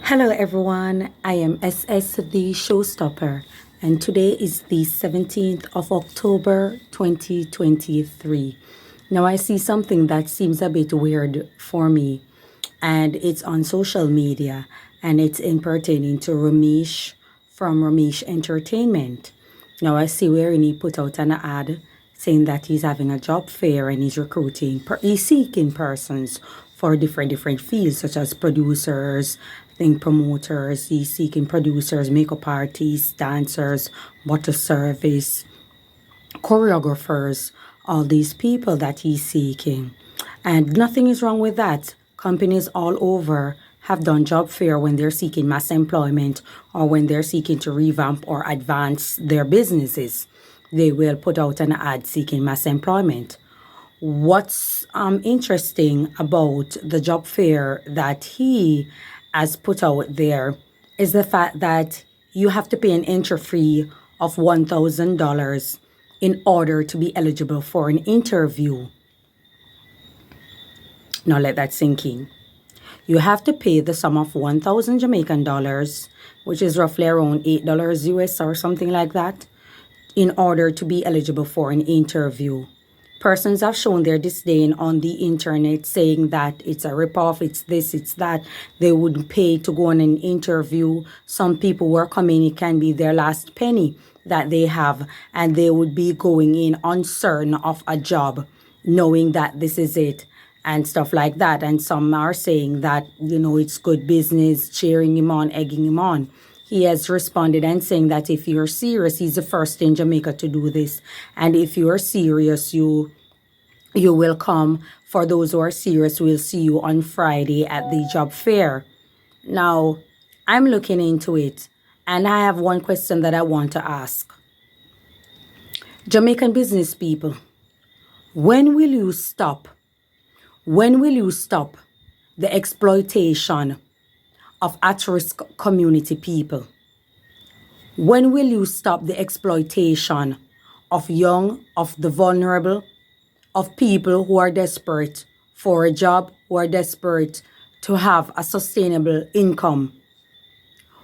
Hello everyone, I am SS the Showstopper, and today is the 17th of October 2023. Now I see something that seems a bit weird for me, and it's on social media, and it's in pertaining to Romeich from Romeich Entertainment. Now I see wherein he put out an ad saying that he's having a job fair and he's recruiting, he's seeking persons for different fields such as producers, I think promoters, he's seeking producers, makeup artists, dancers, bottle service, choreographers, all these people that he's seeking. And nothing is wrong with that. Companies all over have done job fair when they're seeking mass employment or when they're seeking to revamp or advance their businesses. They will put out an ad seeking mass employment. What's interesting about the job fair that he has put out there is the fact that you have to pay an entry fee of $1,000 in order to be eligible for an interview. Now let that sink in. You have to pay the sum of 1,000 Jamaican dollars, which is roughly around $8 US or something like that, in order to be eligible for an interview. Persons have shown their disdain on the internet, saying that it's a ripoff, it's this, it's that. They wouldn't pay to go on an interview. Some people were coming, it can be their last penny that they have, and they would be going in uncertain of a job, knowing that this is it, and stuff like that. And some are saying that, it's good business, cheering him on, egging him on. He has responded and saying that if you're serious, he's the first in Jamaica to do this. And if you're serious, you will come. For those who are serious, we'll see you on Friday at the job fair. Now, I'm looking into it, and I have one question that I want to ask. Jamaican business people, when will you stop? When will you stop the exploitation of at-risk community people? When will you stop the exploitation of young, of the vulnerable, of people who are desperate for a job, who are desperate to have a sustainable income?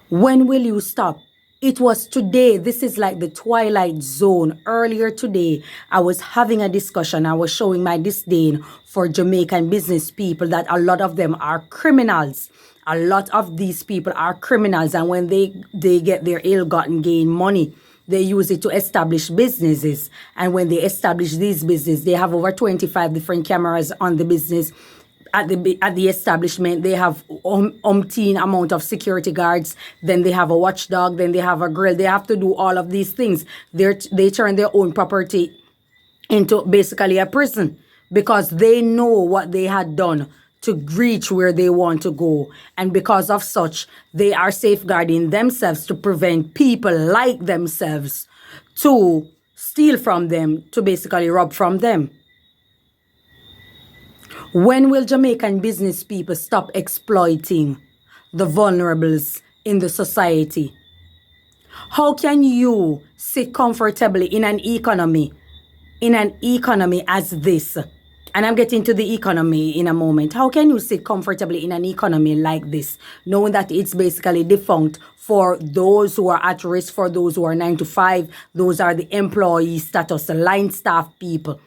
When will you stop? It was today. This is like the twilight zone. Earlier today, I was having a discussion. I was showing my disdain for Jamaican business people, that a lot of them are criminals. A lot of these people are criminals. And when they get their ill-gotten gain money, they use it to establish businesses. And when they establish these businesses, they have over 25 different cameras on the business. At the establishment, they have umpteen amount of security guards. Then they have a watchdog. Then they have a grill. They have to do all of these things. They turn their own property into basically a prison, because they know what they had done to reach where they want to go. And because of such, they are safeguarding themselves to prevent people like themselves to steal from them, to basically rob from them. When will Jamaican business people stop exploiting the vulnerables in the society? How can you sit comfortably in an economy as this? And I'm getting to the economy in a moment. How can you sit comfortably in an economy like this, knowing that it's basically defunct for those who are at risk, for those who are 9 to 5, those are the employee status, the line staff people,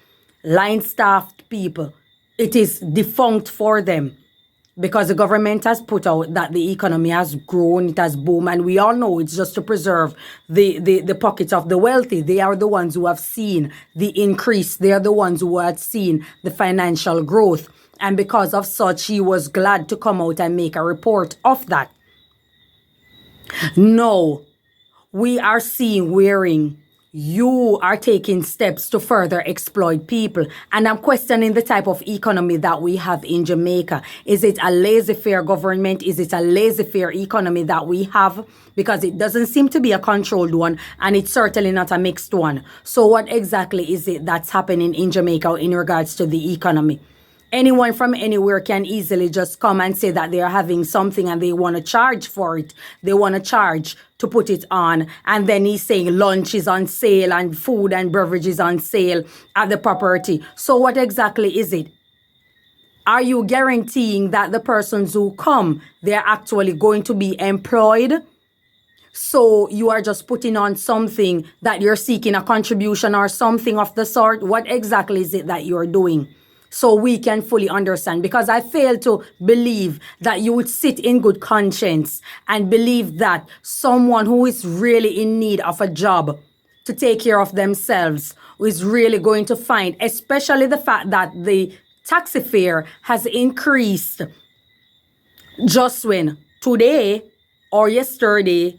line-staffed people. It is defunct for them because the government has put out that the economy has grown, it has boomed, and we all know it's just to preserve the pockets of the wealthy. They are the ones who have seen the increase. They are the ones who have seen the financial growth. And because of such, he was glad to come out and make a report of that. No, we are seeing wherein you are taking steps to further exploit people. And I'm questioning the type of economy that we have in Jamaica. Is it a laissez-faire government? Is it a laissez-faire economy that we have? Because it doesn't seem to be a controlled one, and it's certainly not a mixed one. So what exactly is it that's happening in Jamaica in regards to the economy? Anyone from anywhere can easily just come and say that they're having something and they want to charge for it. They want to charge to put it on. And then he's saying lunch is on sale and food and beverages on sale at the property. So what exactly is it? Are you guaranteeing that the persons who come, they're actually going to be employed? So you are just putting on something that you're seeking a contribution or something of the sort? What exactly is it that you're doing? So we can fully understand, because I fail to believe that you would sit in good conscience and believe that someone who is really in need of a job to take care of themselves, who is really going to find, especially the fact that the taxi fare has increased just when today or yesterday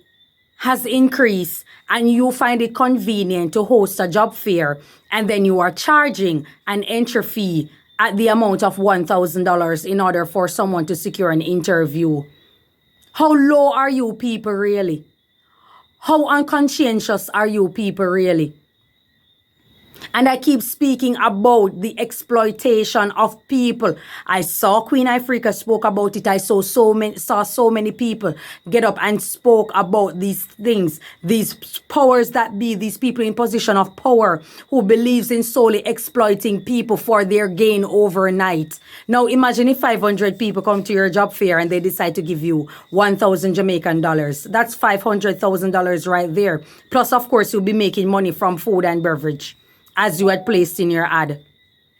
has increased, and you find it convenient to host a job fair, and then you are charging an entry fee at the amount of $1,000 in order for someone to secure an interview. How low are you people really? How unconscientious are you people really? And I keep speaking about the exploitation of people. I saw Queen Ifrica spoke about it. I saw so many people get up and spoke about these things, these powers that be, these people in position of power who believes in solely exploiting people for their gain overnight. Now imagine if 500 people come to your job fair and they decide to give you 1,000 Jamaican dollars. That's $500,000 right there. Plus, of course, you'll be making money from food and beverage, as you had placed in your ad.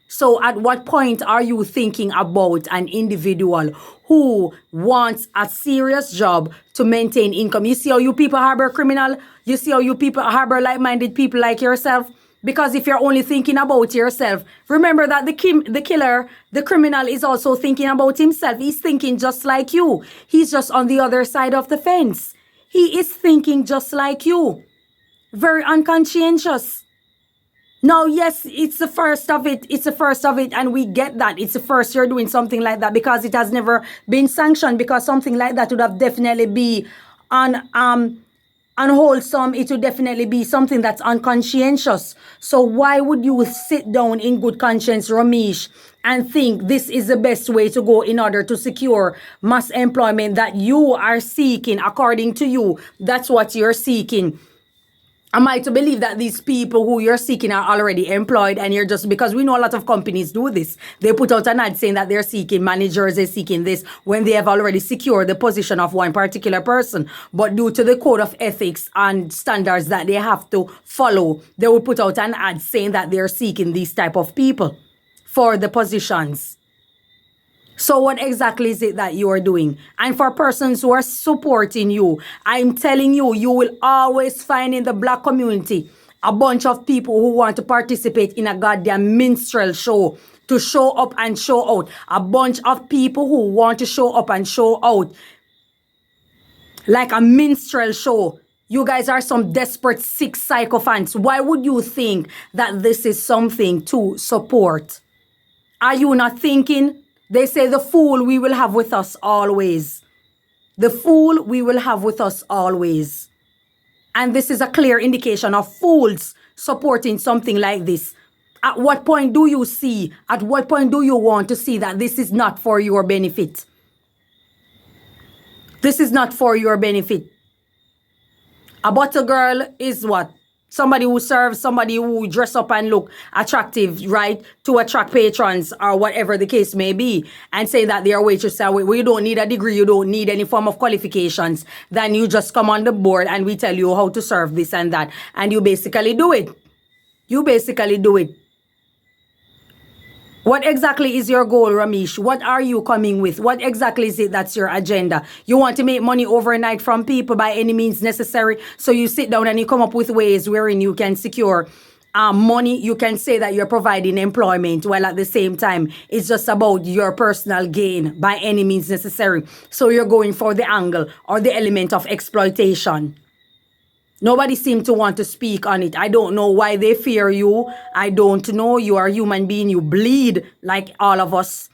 So at what point are you thinking about an individual who wants a serious job to maintain income? You see how you people harbor criminal? You see how you people harbor like-minded people like yourself? Because if you're only thinking about yourself, remember that the killer, the criminal, is also thinking about himself. He's thinking just like you. He's just on the other side of the fence. He is thinking just like you. Very unconscientious. Now, yes, it's the first of it. It's the first of it. And we get that. It's the first you're doing something like that because it has never been sanctioned, because something like that would have definitely be unwholesome. It would definitely be something that's unconscientious. So why would you sit down in good conscience, Romeich, and think this is the best way to go in order to secure mass employment that you are seeking? According to you, that's what you're seeking. Am I to believe that these people who you're seeking are already employed, and you're just, because we know a lot of companies do this. They put out an ad saying that they're seeking managers, they're seeking this, when they have already secured the position of one particular person. But due to the code of ethics and standards that they have to follow, they will put out an ad saying that they're seeking these type of people for the positions. So what exactly is it that you are doing? And for persons who are supporting you, I'm telling you, you will always find in the black community a bunch of people who want to participate in a goddamn minstrel show, to show up and show out. A bunch of people who want to show up and show out like a minstrel show. You guys are some desperate, sick sycophants. Why would you think that this is something to support? Are you not thinking? They say the fool we will have with us always. The fool we will have with us always. And this is a clear indication of fools supporting something like this. At what point do you see, at what point do you want to see that this is not for your benefit? This is not for your benefit. A bottle girl is what? Somebody who serves, somebody who dress up and look attractive, right? To attract patrons or whatever the case may be. And say that they are waitresses. Well, you don't need a degree, you don't need any form of qualifications. Then you just come on the board and we tell you how to serve this and that. And you basically do it. You basically do it. What exactly is your goal, Romeich? What are you coming with? What exactly is it that's your agenda? You want to make money overnight from people by any means necessary. So you sit down and you come up with ways wherein you can secure money. You can say that you're providing employment, while at the same time, it's just about your personal gain by any means necessary. So you're going for the angle or the element of exploitation. Nobody seems to want to speak on it. I don't know why they fear you. I don't know. You are a human being. You bleed like all of us.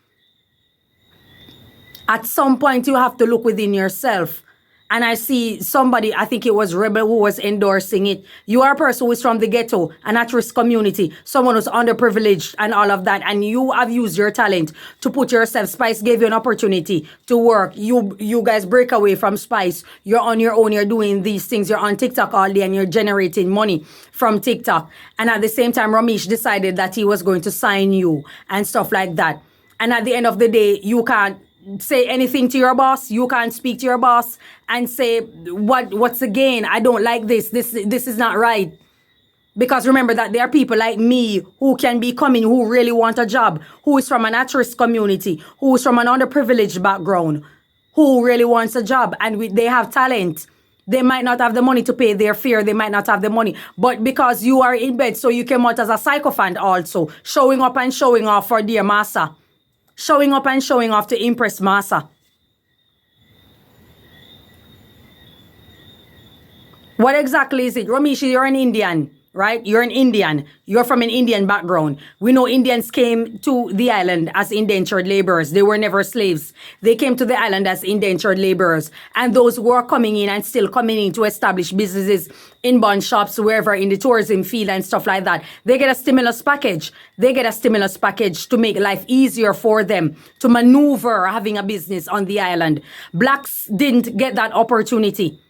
At some point, you have to look within yourself. And I see somebody, I think it was Rebel, who was endorsing it. You are a person who is from the ghetto, an at-risk community, someone who's underprivileged and all of that. And you have used your talent to put yourself. Spice gave you an opportunity to work. You guys break away from Spice. You're on your own. You're doing these things. You're on TikTok all day and you're generating money from TikTok. And at the same time, Romeich decided that he was going to sign you and stuff like that. And at the end of the day, you can't say anything to your boss. You can't speak to your boss and say, what's the gain? I don't like this. This is not right. Because remember that there are people like me who can be coming, who really want a job, who is from an at-risk community, who is from an underprivileged background, who really wants a job, and they have talent. They might not have the money to pay their fare. They might not have the money. But because you are in bed, so you came out as a sycophant also, showing up and showing off for dear massa. Showing up and showing off to impress massa. What exactly is it? Romeich, you're an Indian, right? You're an Indian. You're from an Indian background. We know Indians came to the island as indentured laborers. They were never slaves. They came to the island as indentured laborers. And those who are coming in and still coming in to establish businesses, inbound shops, wherever in the tourism field and stuff like that, they get a stimulus package. They get a stimulus package to make life easier for them to maneuver having a business on the island. Blacks didn't get that opportunity.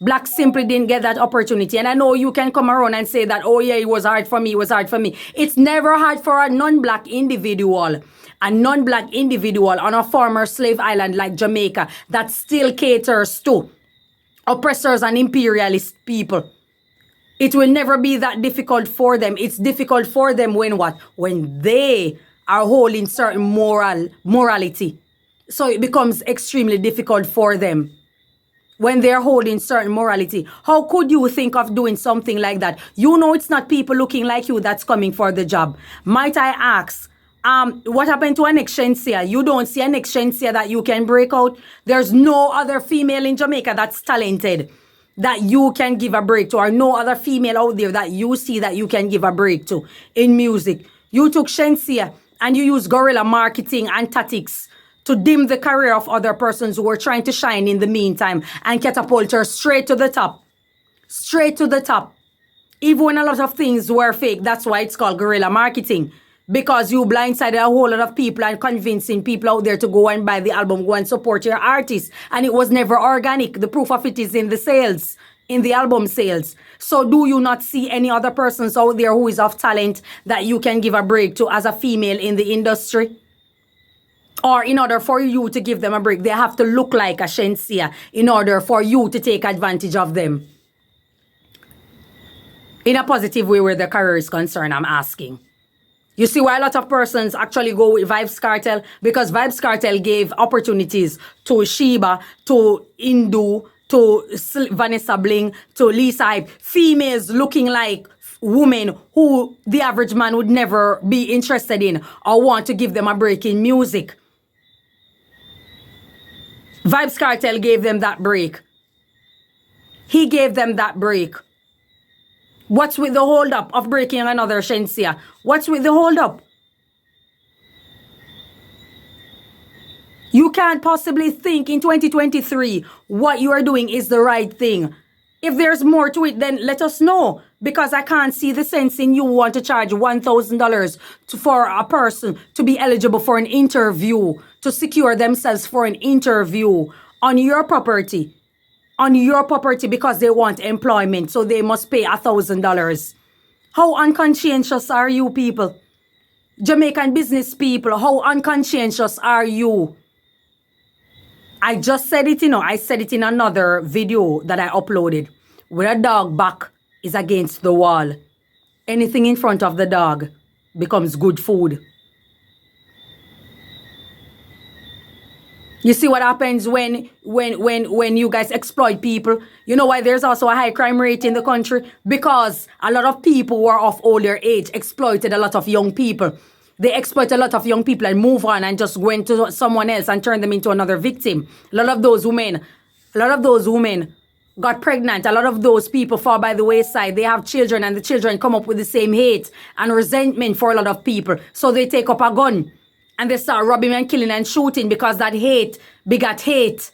Blacks simply didn't get that opportunity. And I know you can come around and say that, oh yeah, it was hard for me, it was hard for me. It's never hard for a non-black individual. A non-black individual on a former slave island like Jamaica that still caters to oppressors and imperialist people. It will never be that difficult for them. It's difficult for them when what? When they are holding certain morality. So it becomes extremely difficult for them. When they're holding certain morality. How could you think of doing something like that? You know it's not people looking like you that's coming for the job. Might I ask, what happened to an extensia? You don't see an extensia that you can break out? There's no other female in Jamaica that's talented that you can give a break to, or no other female out there that you see that you can give a break to in music. You took Shensia and you use guerrilla marketing and tactics to dim the career of other persons who were trying to shine in the meantime and catapult her straight to the top. Straight to the top. Even when a lot of things were fake, that's why it's called guerrilla marketing. Because you blindsided a whole lot of people and convincing people out there to go and buy the album, go and support your artist. And it was never organic. The proof of it is in the sales, in the album sales. So do you not see any other persons out there who is of talent that you can give a break to as a female in the industry? Or in order for you to give them a break, they have to look like a Shensia in order for you to take advantage of them. In a positive way where the career is concerned, I'm asking. You see why a lot of persons actually go with Vybz Kartel? Because Vybz Kartel gave opportunities to Sheba, to Indu, to Vanessa Bling, to Lisa Hype. Females looking like women who the average man would never be interested in or want to give them a break in music. Vybz Kartel gave them that break. He gave them that break. What's with the hold up of breaking another Shensia? What's with the hold up? You can't possibly think in 2023 what you are doing is the right thing. If there's more to it, then let us know. Because I can't see the sense in you want to charge $1,000 for a person to be eligible for an interview, to secure themselves for an interview on your property. On your property because they want employment, so they must pay $1,000. How unconscientious are you people? Jamaican business people, how unconscientious are you? I just said it, I said it in another video that I uploaded. When a dog back is against the wall, anything in front of the dog becomes good food. You see what happens when you guys exploit people? You know why there's also a high crime rate in the country? Because a lot of people who are of older age exploited a lot of young people. They exploit a lot of young people and move on and just go into someone else and turn them into another victim. A lot of those women got pregnant. A lot of those people fall by the wayside. They have children and the children come up with the same hate and resentment for a lot of people. So they take up a gun. And they start robbing and killing and shooting because that hate begat hate.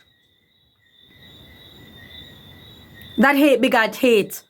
That hate begat hate.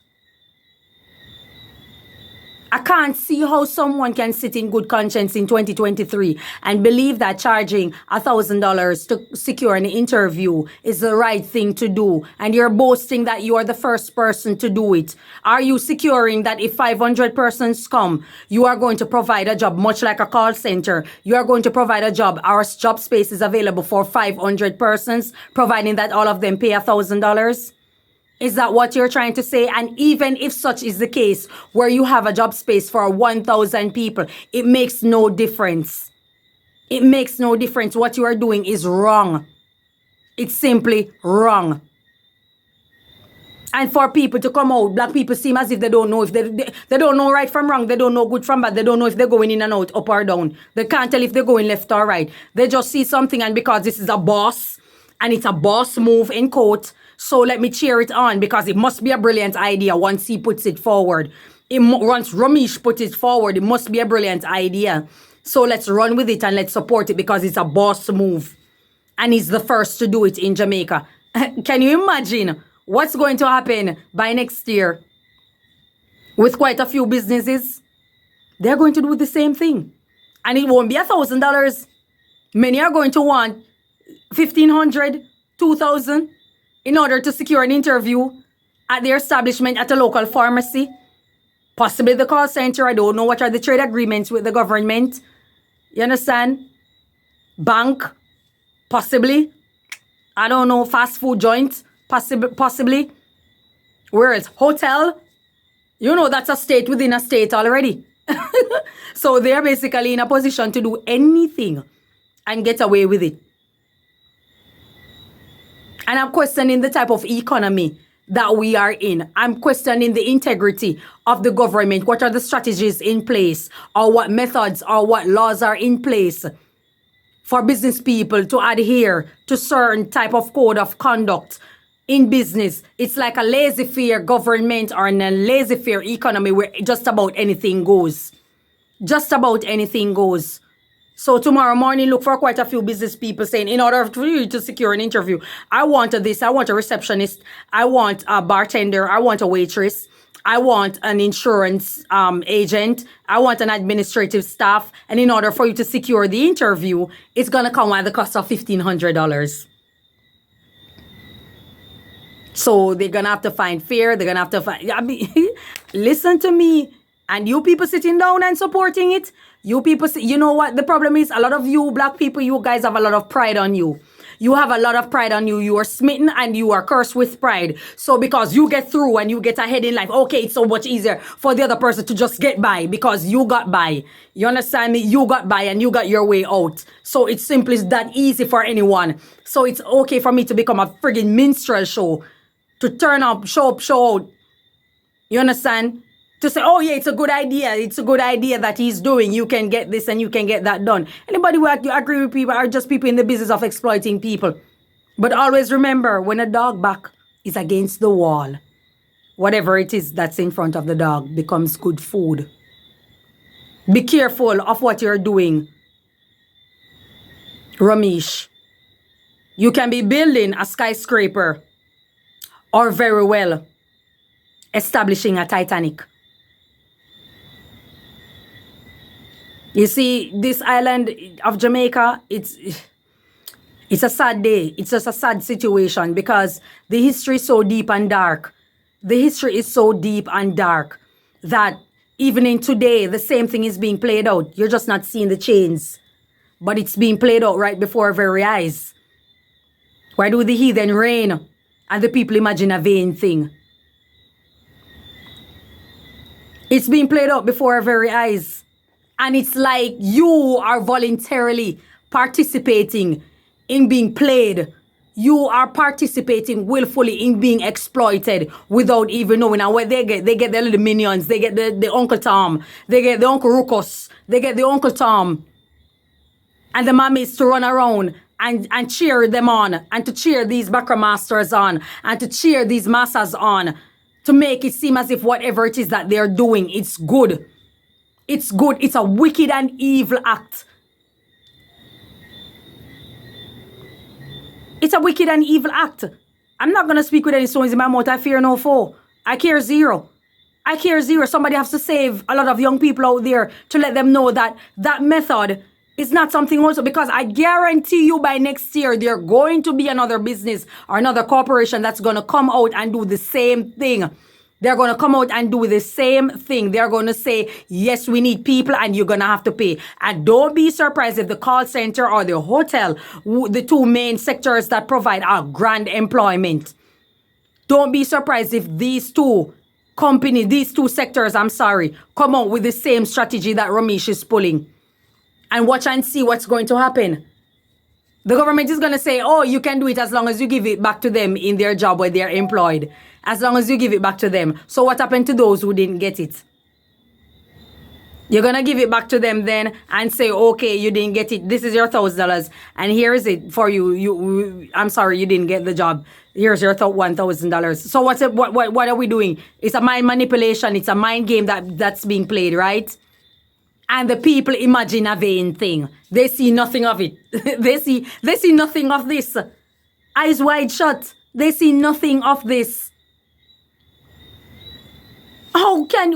I can't see how someone can sit in good conscience in 2023 and believe that charging $1,000 to secure an interview is the right thing to do. And you're boasting that you are the first person to do it. Are you securing that if 500 persons come, you are going to provide a job, much like a call center? You are going to provide a job. Our job space is available for 500 persons, providing that all of them pay $1,000. Is that what you're trying to say? And even if such is the case, where you have a job space for 1,000 people, it makes no difference. It makes no difference. What you are doing is wrong. It's simply wrong. And for people to come out, black people seem as if they don't know if they don't know right from wrong. They don't know good from bad. They don't know if they're going in and out, up or down. They can't tell if they're going left or right. They just see something, and because this is a boss, and it's a boss move in quote, so let me cheer it on because it must be a brilliant idea once he puts it forward. Once Romeich puts it forward, it must be a brilliant idea. So let's run with it and let's support it because it's a boss move. And he's the first to do it in Jamaica. Can you imagine what's going to happen by next year with quite a few businesses? They're going to do the same thing. And it won't be $1,000. Many are going to want $1,500, $2,000 in order to secure an interview at their establishment at a local pharmacy. Possibly the call center. I don't know what are the trade agreements with the government. You understand? Bank. Possibly. I don't know. Fast food joint. Possibly. Where is hotel? You know that's a state within a state already. So they're basically in a position to do anything and get away with it. And I'm questioning the type of economy that we are in. I'm questioning the integrity of the government. What are the strategies in place? Or what methods or what laws are in place for business people to adhere to certain type of code of conduct in business? It's like a laissez-faire government or a laissez-faire economy where just about anything goes. Just about anything goes. So tomorrow morning, look for quite a few business people saying, in order for you to secure an interview, I want this, I want a receptionist, I want a bartender, I want a waitress, I want an insurance agent, I want an administrative staff. And in order for you to secure the interview, it's going to come at the cost of $1,500. So they're going to have to find fare. They're going to have to find, listen to me. And you people sitting down and supporting it, you people, you know what the problem is? A lot of you black people, you guys have a lot of pride on you. You have a lot of pride on you. You are smitten and you are cursed with pride. So because you get through and you get ahead in life, okay, it's so much easier for the other person to just get by because you got by. You understand me? You got by and you got your way out. So it's simply that easy for anyone. So it's okay for me to become a friggin' minstrel show. To turn up, show out. You understand? To say, oh yeah, it's a good idea. It's a good idea that he's doing. You can get this and you can get that done. Anybody who agree with people are just people in the business of exploiting people. But always remember, when a dog back is against the wall, whatever it is that's in front of the dog becomes good food. Be careful of what you're doing, Romeich. You can be building a skyscraper or very well establishing a Titanic. You see, this island of Jamaica, it's a sad day. It's just a sad situation because the history is so deep and dark. The history is so deep and dark that even in today, the same thing is being played out. You're just not seeing the chains, but it's being played out right before our very eyes. Why do the heathen reign and the people imagine a vain thing? It's being played out before our very eyes. And it's like you are voluntarily participating in being played. You are participating willfully in being exploited without even knowing. And what they get their little minions. They get the Uncle Tom. They get the Uncle Ruckus. They get the Uncle Tom. And the mummies to run around and cheer them on. And to cheer these backer masters on. And to cheer these masters on. To make it seem as if whatever it is that they're doing, it's good. It's good. It's a wicked and evil act. It's a wicked and evil act. I'm not going to speak with any stones in my mouth. I fear no foe. I care zero. I care zero. Somebody has to save a lot of young people out there to let them know that that method is not something also, because I guarantee you by next year, there going to be another business or another corporation that's going to come out and do the same thing. They're going to come out and do the same thing. They're going to say, yes, we need people and you're going to have to pay. And don't be surprised if the call center or the hotel, the two main sectors that provide our grand employment. Don't be surprised if these two companies, these two sectors, come out with the same strategy that Romeich is pulling. And watch and see what's going to happen. The government is going to say, oh, you can do it as long as you give it back to them in their job where they're employed. As long as you give it back to them. So what happened to those who didn't get it? You're going to give it back to them then and say, okay, you didn't get it. This is your $1,000 and here is it for you. I'm sorry, you didn't get the job. Here's your $1,000. So what are we doing? It's a mind manipulation. It's a mind game that's being played, right? And the people imagine a vain thing. They see nothing of it. They see nothing of this. Eyes wide shut. They see nothing of this. How can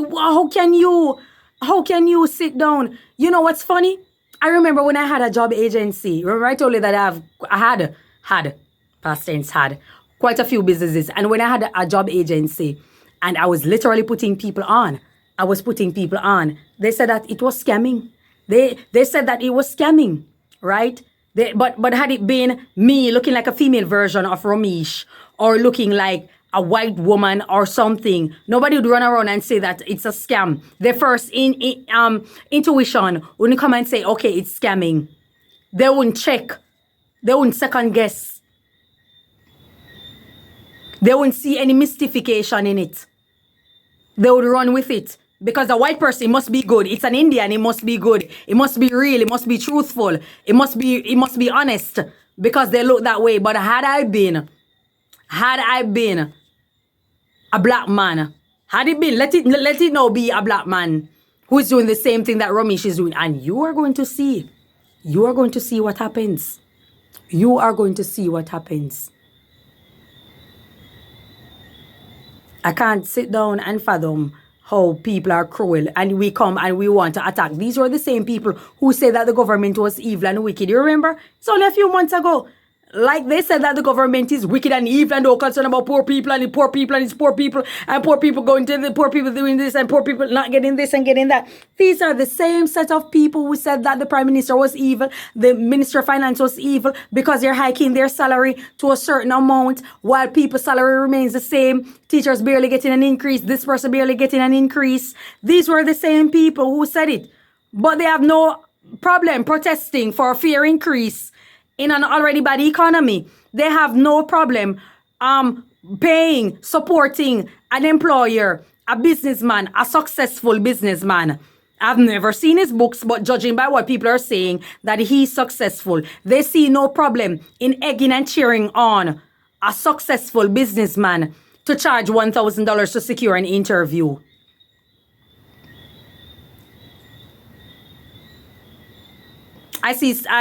you sit down? You know what's funny? I remember when I had a job agency. Remember I told you that I had past tense had quite a few businesses. And when I had a job agency and I was literally putting people on, they said that it was scamming. They said that it was scamming, right? But had it been me looking like a female version of Romeich or looking like a white woman or something, nobody would run around and say that it's a scam. Their first intuition wouldn't come and say, okay, it's scamming. They wouldn't check. They wouldn't second guess. They wouldn't see any mystification in it. They would run with it. Because a white person must be good. It's an Indian, it must be good. It must be real, it must be truthful. It must be honest. Because they look that way. But had I been a black man, had it been, let it now be a black man who is doing the same thing that Romeich is doing. And you are going to see what happens. You are going to see what happens. I can't sit down and fathom how people are cruel and we come and we want to attack. These were the same people who said that the government was evil and wicked. You remember? It's only a few months ago. Like they said that the government is wicked and evil and don't concern about poor people and the poor people and it's poor people and poor people going to the poor people doing this and poor people not getting this and getting that. These are the same set of people who said that the Prime Minister was evil, the Minister of Finance was evil because they're hiking their salary to a certain amount while people's salary remains the same. Teachers barely getting an increase, this person barely getting an increase. These were the same people who said it. But they have no problem protesting for a fair increase in an already bad economy. They have no problem paying, supporting an employer, a businessman, a successful businessman. I've never seen his books, but judging by what people are saying, that he's successful. They see no problem in egging and cheering on a successful businessman to charge $1,000 to secure an interview. I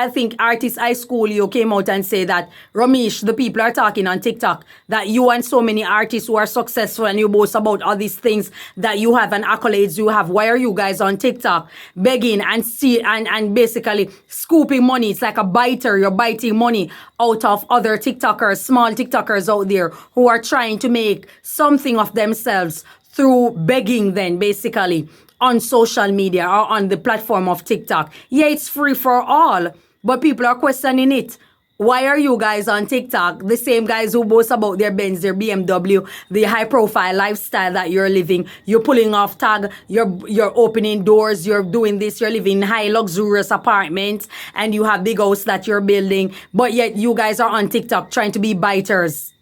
think Artist High School, you came out and say that, Romeich, the people are talking on TikTok, that you and so many artists who are successful and you boast about all these things that you have and accolades you have. Why are you guys on TikTok begging and basically scooping money? It's like a biter. You're biting money out of other TikTokers, small TikTokers out there who are trying to make something of themselves through begging then, basically, on social media or on the platform of TikTok. Yeah, it's free for all, but people are questioning it. Why are you guys on TikTok? The same guys who boast about their Benz, their BMW, the high profile lifestyle that you're living. You're pulling off tag, you're opening doors, you're doing this, you're living in high luxurious apartments, and you have big house that you're building, but yet you guys are on TikTok trying to be biters.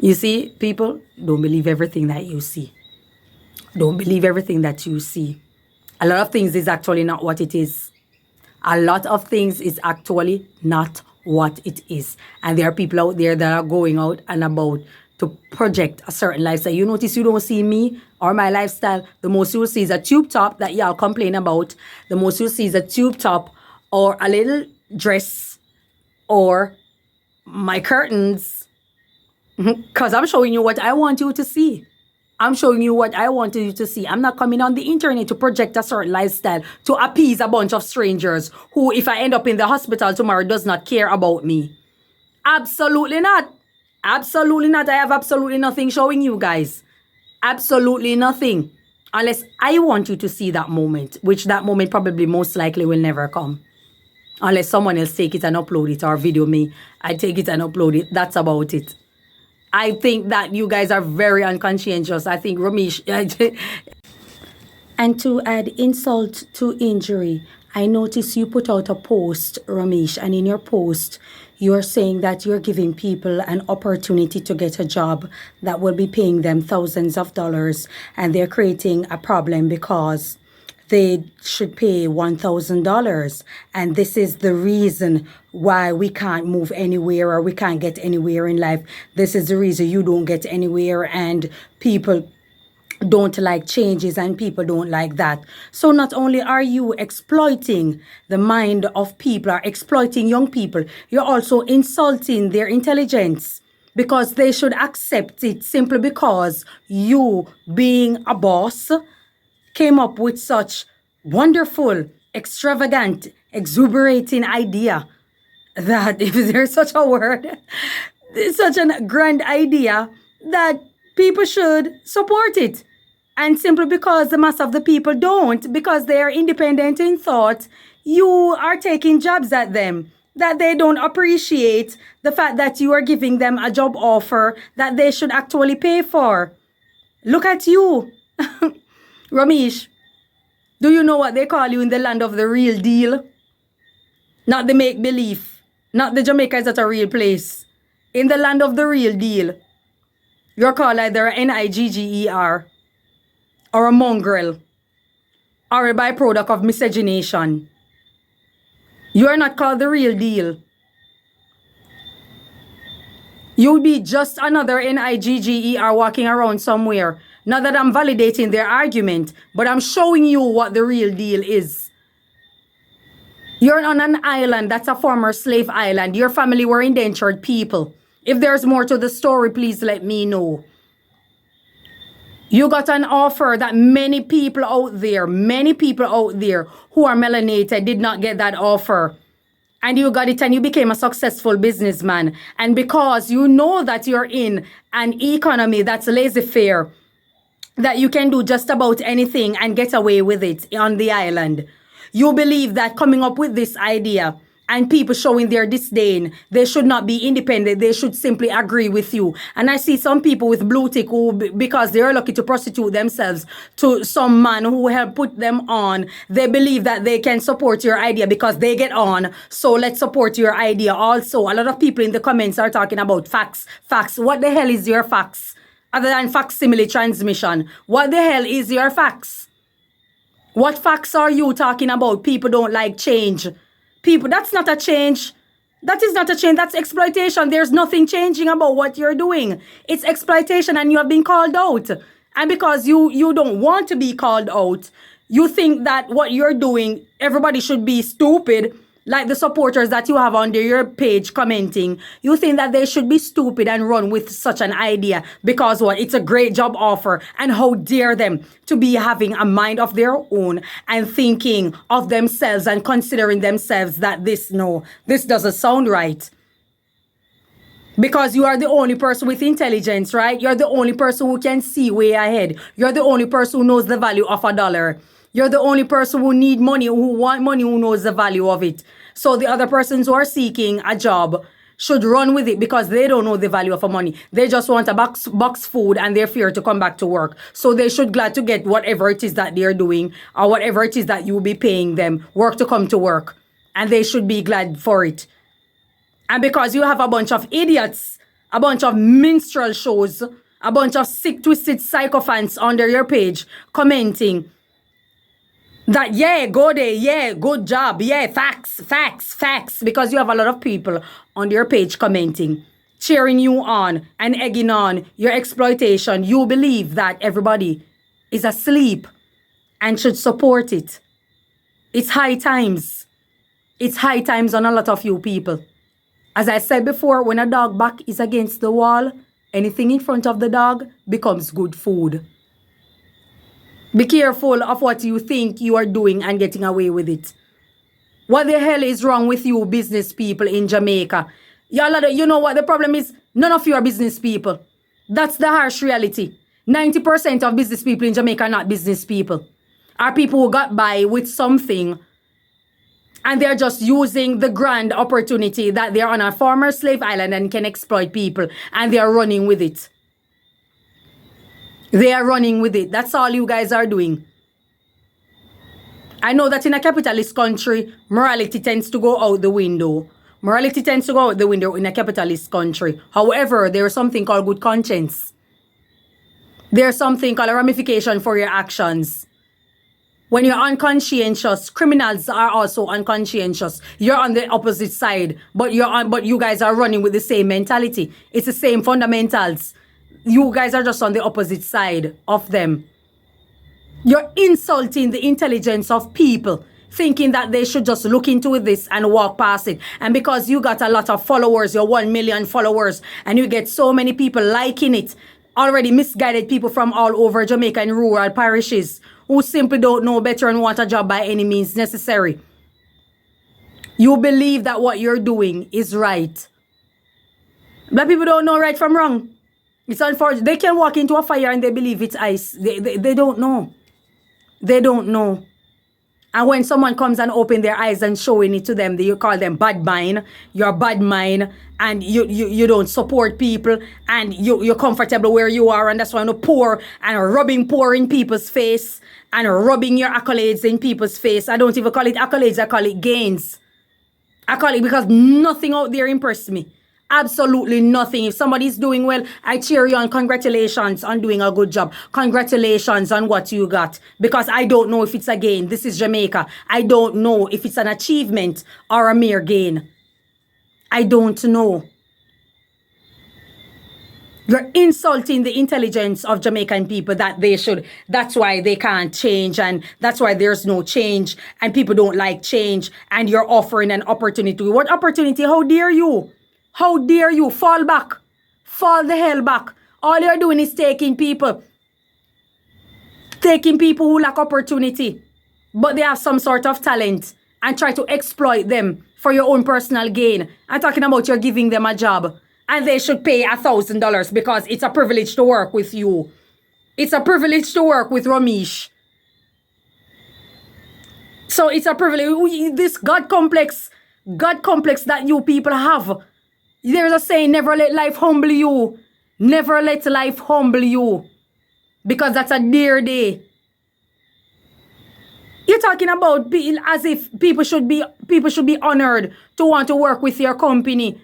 You see, people, don't believe everything that you see. Don't believe everything that you see. A lot of things is actually not what it is. A lot of things is actually not what it is. And there are people out there that are going out and about to project a certain lifestyle. You notice you don't see me or my lifestyle. The most you'll see is a tube top that y'all complain about. The most you'll see is a tube top or a little dress or my curtains. Because I'm showing you what I want you to see. I'm showing you what I want you to see. I'm not coming on the internet to project a certain lifestyle to appease a bunch of strangers who, if I end up in the hospital tomorrow, does not care about me. Absolutely not. Absolutely not. I have absolutely nothing showing you guys. Absolutely nothing. Unless I want you to see that moment, which that moment probably most likely will never come. Unless someone else take it and upload it or video me. I take it and upload it. That's about it. I think that you guys are very unconscientious. I think Romeich. And to add insult to injury, I noticed you put out a post, Romeich, and in your post, you're saying that you're giving people an opportunity to get a job that will be paying them thousands of dollars, and they're creating a problem because they should pay $1,000. And this is the reason why we can't move anywhere or we can't get anywhere in life. This is the reason you don't get anywhere, and people don't like changes and people don't like that. So not only are you exploiting the mind of people or exploiting young people, you're also insulting their intelligence, because they should accept it simply because you, being a boss, came up with such wonderful, extravagant, exuberating idea. That, if there's such a word, such a grand idea, that people should support it. And simply because the mass of the people don't, because they are independent in thought, you are taking jobs at them that they don't appreciate the fact that you are giving them a job offer that they should actually pay for. Look at you. Romeich, do you know what they call you in the land of the real deal? Not the make-believe. Not the Jamaicans at a real place. In the land of the real deal, you're called either an nigger or a mongrel or a byproduct of miscegenation. You are not called the real deal. You'll be just another nigger walking around somewhere. Not that I'm validating their argument, but I'm showing you what the real deal is. You're on an island that's a former slave island. Your family were indentured people. If there's more to the story, please let me know. You got an offer that many people out there who are melanated did not get that offer. And you got it and you became a successful businessman. And because you know that you're in an economy that's laissez-faire, that you can do just about anything and get away with it on the island, you believe that coming up with this idea and people showing their disdain, they should not be independent, they should simply agree with you. And I see some people with blue tick who, because they're lucky to prostitute themselves to some man who helped put them on, they believe that they can support your idea because they get on, so let's support your idea also. A lot of people in the comments are talking about facts. Facts. What the hell is your facts? Other than facsimile transmission, what the hell is your facts? What facts are you talking about? People don't like change. People, that's not a change. That is not a change. That's exploitation. There's nothing changing about what you're doing. It's exploitation and you have been called out. And because you don't want to be called out, you think that what you're doing, everybody should be stupid. Like the supporters that you have under your page commenting, you think that they should be stupid and run with such an idea because what? It's a great job offer, and how dare them to be having a mind of their own and thinking of themselves and considering themselves that this doesn't sound right. Because you are the only person with intelligence, right? You're the only person who can see way ahead. You're the only person who knows the value of $1. You're the only person who need money, who want money, who knows the value of it. So the other persons who are seeking a job should run with it because they don't know the value of money. They just want a box food and they're fear to come back to work. So they should glad to get whatever it is that they're doing or whatever it is that you will be paying them, work to come to work. And they should be glad for it. And because you have a bunch of idiots, a bunch of minstrel shows, a bunch of sick, twisted sycophants under your page commenting that, yeah, go there, yeah, good job, yeah, facts. Because you have a lot of people on your page commenting, cheering you on and egging on your exploitation. You believe that everybody is asleep and should support it. It's high times. It's high times on a lot of you people. As I said before, when a dog back is against the wall, Anything in front of the dog becomes good food. Be careful of what you think you are doing and getting away with it. What the hell is wrong with you business people in Jamaica? You know what the problem is? None of you are business people. That's the harsh reality. 90% of business people in Jamaica are not business people. Are people who got by with something and they're just using the grand opportunity that they're on a former slave island and can exploit people, and they're running with it. They are running with it. That's all you guys are doing. I know that in a capitalist country, morality tends to go out the window. Morality tends to go out the window in a capitalist country. However, there's something called good conscience. There's something called a ramification for your actions. When you're unconscientious, criminals are also unconscientious. You're on the opposite side, but you guys are running with the same mentality. It's the same fundamentals. You guys are just on the opposite side of them. You're insulting the intelligence of people, thinking that they should just look into this and walk past it. And because you got a lot of followers, you're 1 million followers, and you get so many people liking it, already misguided people from all over Jamaica and rural parishes who simply don't know better and want a job by any means necessary. You believe that what you're doing is right. Black people don't know right from wrong. It's unfortunate. They can walk into a fire and they believe it's ice. They don't know. They don't know. And when someone comes and open their eyes and showing it to them, you call them bad mind. You're bad mind, and you don't support people, and you're comfortable where you are, and that's why you pour and rubbing pour in people's face and rubbing your accolades in people's face. I don't even call it accolades, I call it gains. I call it because nothing out there impressed me. Absolutely nothing. If somebody's doing well, I cheer you on. Congratulations on doing a good job. Congratulations on what you got. Because I don't know if it's a gain. This is Jamaica. I don't know if it's an achievement or a mere gain. I don't know. You're insulting the intelligence of Jamaican people that they should. That's why they can't change, and that's why there's no change, and people don't like change, and you're offering an opportunity. What opportunity? How dare you? How dare you? Fall back. Fall the hell back. All you're doing is taking people who lack opportunity, but they have some sort of talent, and try to exploit them for your own personal gain. I'm talking about you're giving them a job, and they should pay $1,000 because it's a privilege to work with you. It's a privilege to work with Romeich. So it's a privilege. This God complex that you people have. There's a saying, never let life humble you. Never let life humble you. Because that's a dear day. You're talking about as if people should be honored to want to work with your company.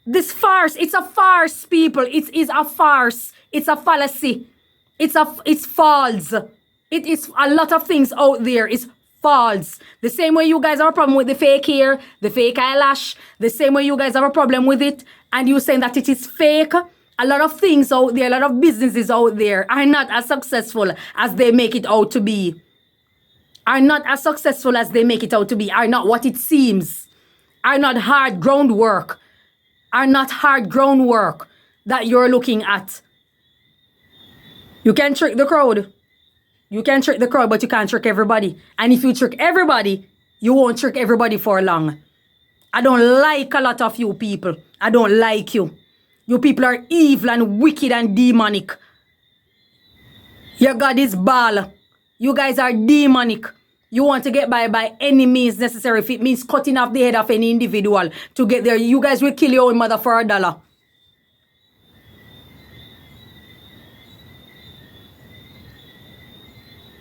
This farce, it's a farce, people. It is a farce. It's a fallacy. It's false. It is a lot of things out there. It's false. The same way you guys have a problem with the fake hair, the fake eyelash, the same way you guys have a problem with it, and you saying that it is fake. A lot of things out there, a lot of businesses out there are not as successful as they make it out to be. Are not as successful as they make it out to be. Are not what it seems. Are not hard groundwork. Are not hard groundwork that you're looking at. You can trick the crowd. You can trick the crowd, but you can't trick everybody. And if you trick everybody, you won't trick everybody for long. I don't like a lot of you people. I don't like you. You people are evil and wicked and demonic. Your God is Baal. You guys are demonic. You want to get by any means necessary. If it means cutting off the head of any individual to get there, you guys will kill your own mother for $1.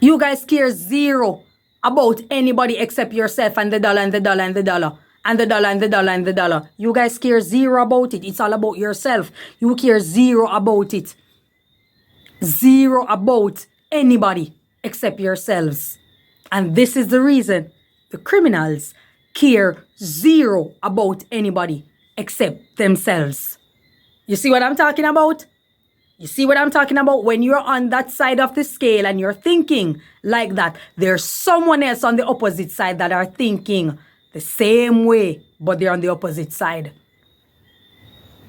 You guys care zero about anybody except yourself and the dollar and the dollar and the dollar. And the dollar and the dollar and the dollar. You guys care zero about it. It's all about yourself. You care zero about it. Zero about anybody except yourselves. And this is the reason the criminals care zero about anybody except themselves. You see what I'm talking about? You see what I'm talking about? When you're on that side of the scale and you're thinking like that, there's someone else on the opposite side that are thinking the same way, but they're on the opposite side.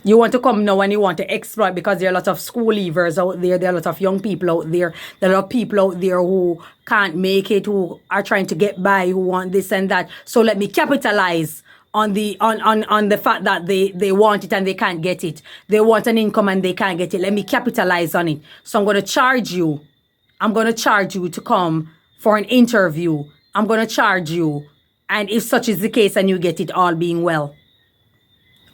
You want to come now and you want to exploit because there are a lot of school leavers out there. There are a lot of young people out there. There are a lot of people out there who can't make it, who are trying to get by, who want this and that. So let me capitalize on the fact that they want it and they can't get it. They want an income and they can't get it. Let me capitalize on it. So I'm going to charge you. I'm going to charge you to come for an interview. I'm going to charge you. And if such is the case and you get it, all being well.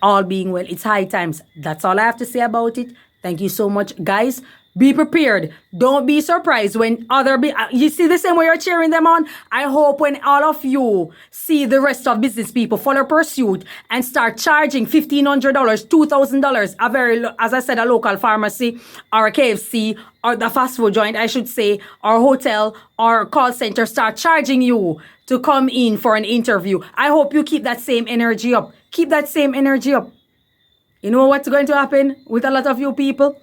All being well. It's high times. That's all I have to say about it. Thank you so much, guys. Be prepared. Don't be surprised when you see the same way you're cheering them on. I hope when all of you see the rest of business people follow pursuit and start charging $1,500, $2,000, as I said, a local pharmacy or a KFC or the fast food joint, I should say, or hotel or call center start charging you to come in for an interview. I hope you keep that same energy up. Keep that same energy up. You know what's going to happen with a lot of you people?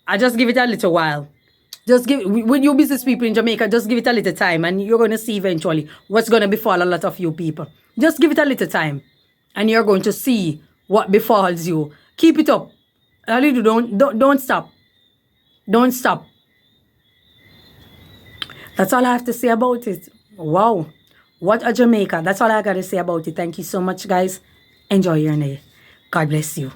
I just give it a little while. With you business people in Jamaica, just give it a little time and you're going to see eventually what's going to befall a lot of you people. Just give it a little time and you're going to see what befalls you. Keep it up. Don't stop. Don't stop. That's all I have to say about it. Wow. What a Jamaica. That's all I got to say about it. Thank you so much, guys. Enjoy your day. God bless you.